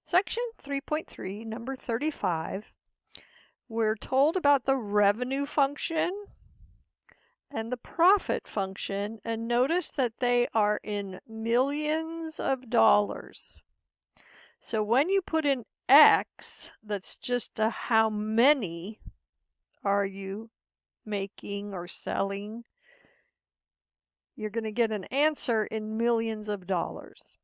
Section 3.3, number 35, we're told about the revenue function and the profit function, and notice that they are in millions of dollars. So when you put in X, that's just how many are you making or selling, you're going to get an answer in millions of dollars.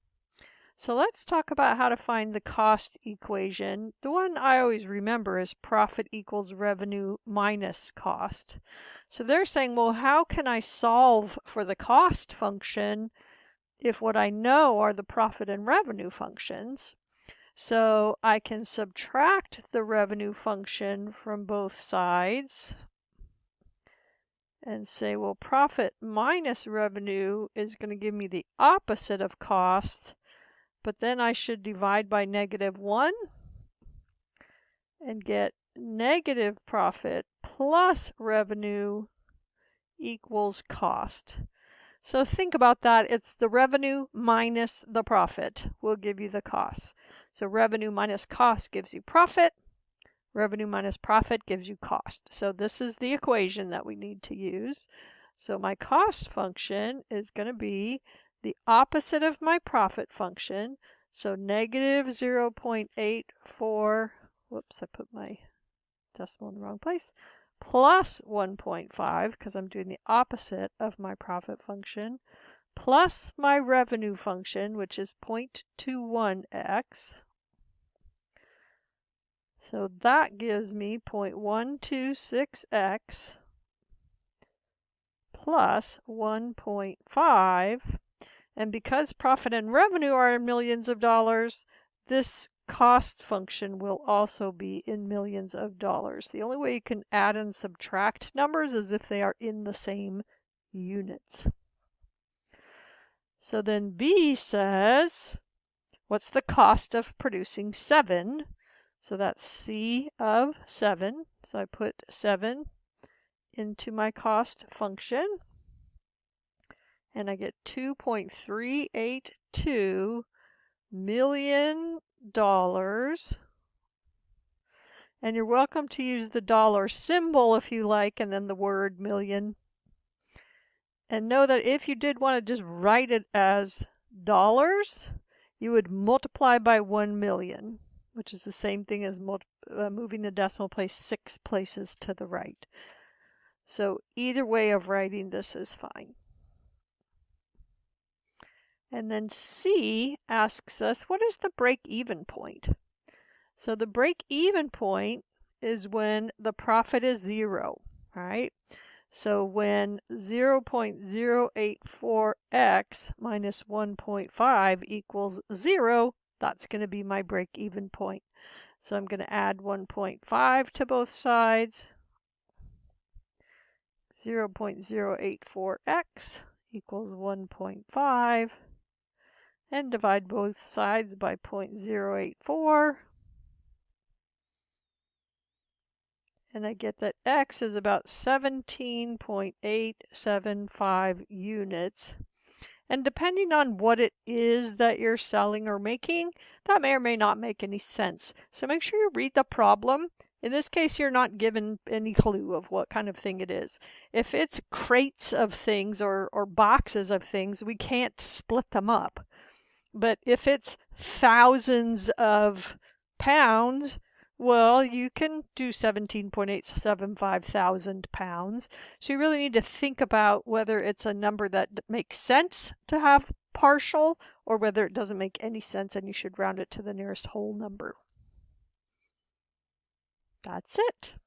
So let's talk about how to find the cost equation. The one I always remember is profit equals revenue minus cost. So they're saying, well, how can I solve for the cost function if what I know are the profit and revenue functions? So I can subtract the revenue function from both sides and say, well, profit minus revenue is going to give me the opposite of cost. But then I should divide by -1 and get negative profit plus revenue equals cost. So think about that. It's the revenue minus the profit will give you the cost. So revenue minus cost gives you profit. Revenue minus profit gives you cost. So this is the equation that we need to use. So my cost function is going to be the opposite of my profit function. So negative 0.84, whoops, I put my decimal in the wrong place, plus 1.5, because I'm doing the opposite of my profit function, plus my revenue function, which is 0.21x. So that gives me 0.126x plus 1.5. And because profit and revenue are in millions of dollars, this cost function will also be in millions of dollars. The only way you can add and subtract numbers is if they are in the same units. So then B says, what's the cost of producing 7? So that's C of 7. So I put 7 into my cost function, and I get $2.382 million. And you're welcome to use the dollar symbol if you like, and then the word million. And know that if you did want to just write it as dollars, you would multiply by 1 million, which is the same thing as moving the decimal place 6 places to the right. So either way of writing this is fine. And then C asks us, what is the break-even point? So the break-even point is when the profit is 0, right? So when 0.084x minus 1.5 equals 0, that's going to be my break-even point. So I'm going to add 1.5 to both sides. 0.084x equals 1.5. And divide both sides by 0.084. And I get that X is about 17.875 units. And depending on what it is that you're selling or making, that may or may not make any sense. So make sure you read the problem. In this case, you're not given any clue of what kind of thing it is. If it's crates of things or boxes of things, we can't split them up. But if it's thousands of pounds, well, you can do 17.875 thousand pounds. So you really need to think about whether it's a number that makes sense to have partial or whether it doesn't make any sense and you should round it to the nearest whole number. That's it.